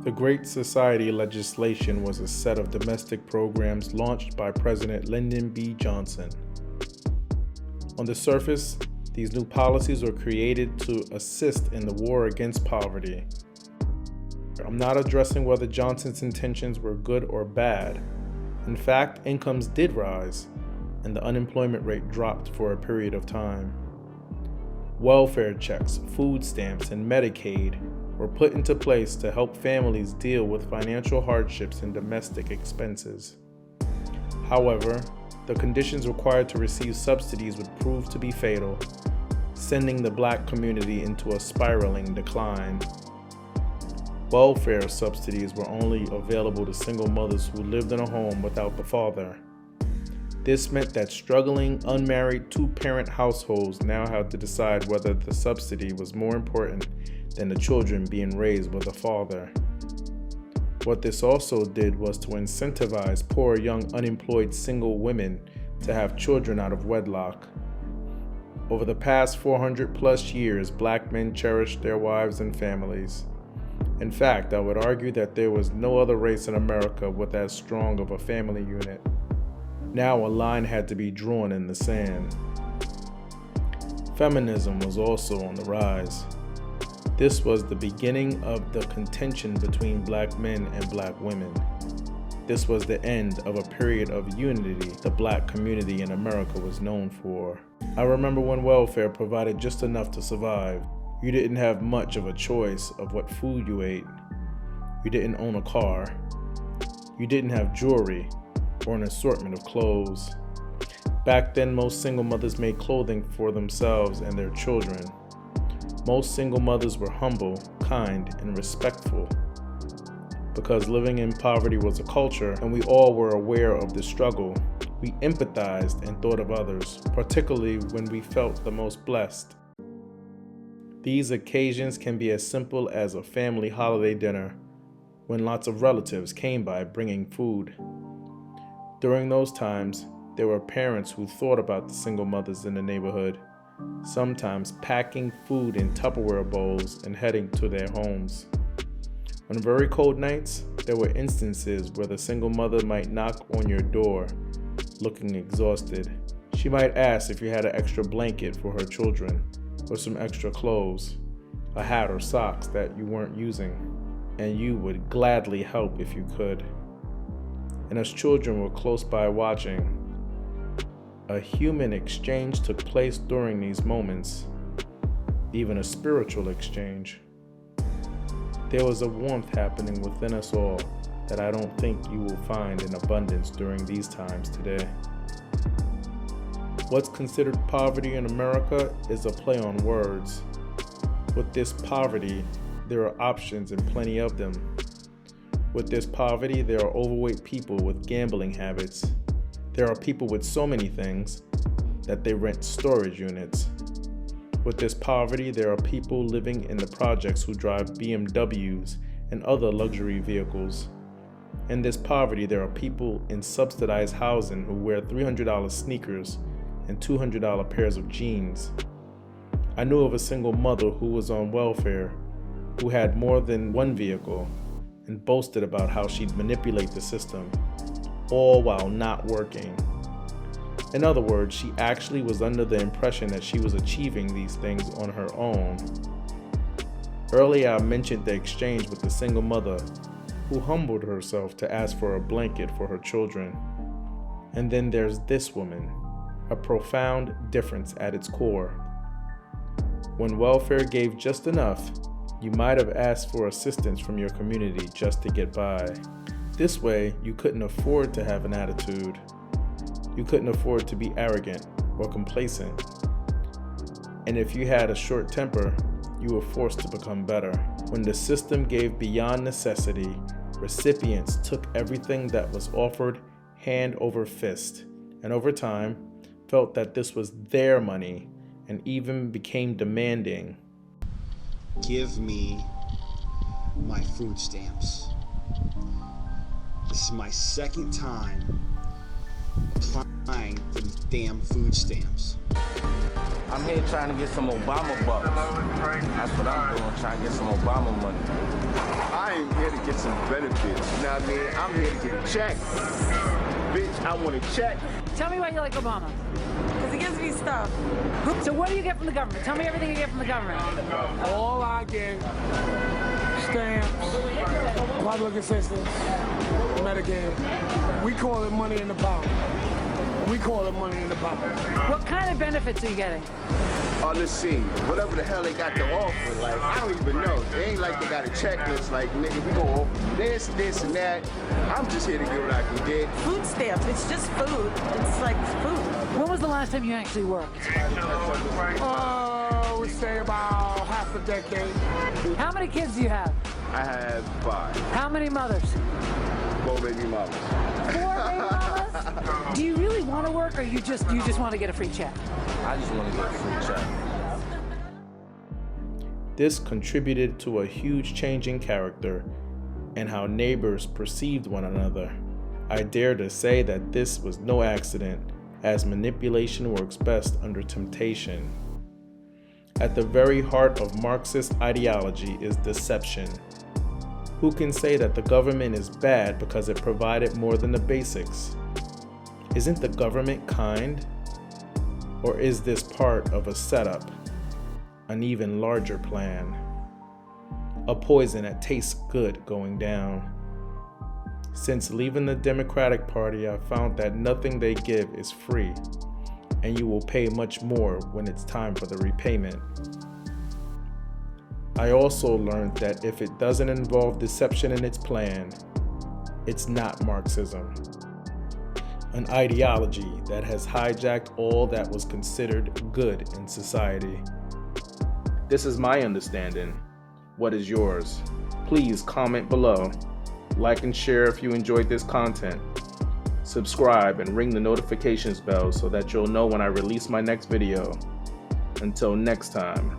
The Great Society legislation was a set of domestic programs launched by President Lyndon B. Johnson. On the surface, these new policies were created to assist in the war against poverty. I'm not addressing whether Johnson's intentions were good or bad. In fact, incomes did rise, and the unemployment rate dropped for a period of time. Welfare checks, food stamps, and Medicaid were put into place to help families deal with financial hardships and domestic expenses. However, the conditions required to receive subsidies would prove to be fatal, sending the Black community into a spiraling decline. Welfare subsidies were only available to single mothers who lived in a home without the father. This meant that struggling, unmarried, two-parent households now had to decide whether the subsidy was more important than the children being raised with a father. What this also did was to incentivize poor young unemployed single women to have children out of wedlock. Over the past 400 plus years, Black men cherished their wives and families. In fact, I would argue that there was no other race in America with as strong of a family unit. Now a line had to be drawn in the sand. Feminism was also on the rise. This was the beginning of the contention between Black men and Black women. This was the end of a period of unity the Black community in America was known for. I remember when welfare provided just enough to survive. You didn't have much of a choice of what food you ate. You didn't own a car. You didn't have jewelry or an assortment of clothes. Back then, most single mothers made clothing for themselves and their children. Most single mothers were humble, kind, and respectful. Because living in poverty was a culture and we all were aware of the struggle, we empathized and thought of others, particularly when we felt the most blessed. These occasions can be as simple as a family holiday dinner, when lots of relatives came by bringing food. During those times, there were parents who thought about the single mothers in the neighborhood, sometimes packing food in Tupperware bowls and heading to their homes. On very cold nights, there were instances where the single mother might knock on your door, looking exhausted. She might ask if you had an extra blanket for her children, or some extra clothes, a hat or socks that you weren't using, and you would gladly help if you could. And as children were close by watching, a human exchange took place during these moments, even a spiritual exchange. There was a warmth happening within us all that I don't think you will find in abundance during these times today. What's considered poverty in America is a play on words. With this poverty, there are options and plenty of them. With this poverty, there are overweight people with gambling habits. There are people with so many things that they rent storage units. With this poverty, there are people living in the projects who drive BMWs and other luxury vehicles. In this poverty, there are people in subsidized housing who wear $300 sneakers and $200 pairs of jeans. I knew of a single mother who was on welfare, who had more than one vehicle, and boasted about how she'd manipulate the system, all while not working. In other words, she actually was under the impression that she was achieving these things on her own. Earlier, I mentioned the exchange with the single mother who humbled herself to ask for a blanket for her children. And then there's this woman, a profound difference at its core. When welfare gave just enough, you might have asked for assistance from your community just to get by. This way, you couldn't afford to have an attitude. You couldn't afford to be arrogant or complacent. And if you had a short temper, you were forced to become better. When the system gave beyond necessity, recipients took everything that was offered hand over fist, and over time, felt that this was their money and even became demanding. Give me my food stamps. The is my second time applying for these damn food stamps. I'm here trying to get some Obama bucks. That's what I'm doing, trying to get some Obama money. I ain't here to get some benefits, you know what I mean? I'm here to get a check. Bitch, I want a check. Tell me why you like Obama. Because he gives me stuff. So what do you get from the government? Tell me everything you get from the government. All I get, stamps, public assistance, Medicaid. We call it money in the pocket. We call it money in the pocket. What kind of benefits are you getting? Oh, let's see. Whatever the hell they got to offer, like, I don't even know. They ain't like they got a checklist, like, nigga, we gonna offer you this, this, and that. I'm just here to get what I can get. Food stamps, it's just food. It's like food. When was the last time you actually worked? We say about half a decade. How many kids do you have? I have 5. How many mothers? 4 baby mamas. 4 baby mamas? Do you really want to work, or you just want to get a free check? I just want to get a free check. This contributed to a huge change in character and how neighbors perceived one another. I dare to say that this was no accident, as manipulation works best under temptation. At the very heart of Marxist ideology is deception. Who can say that the government is bad because it provided more than the basics? Isn't the government kind? Or is this part of a setup, an even larger plan? A poison that tastes good going down. Since leaving the Democratic Party, I found that nothing they give is free, and you will pay much more when it's time for the repayment. I also learned that if it doesn't involve deception in its plan, it's not Marxism. An ideology that has hijacked all that was considered good in society. This is my understanding. What is yours? Please comment below. Like and share if you enjoyed this content. Subscribe and ring the notifications bell so that you'll know when I release my next video. Until next time.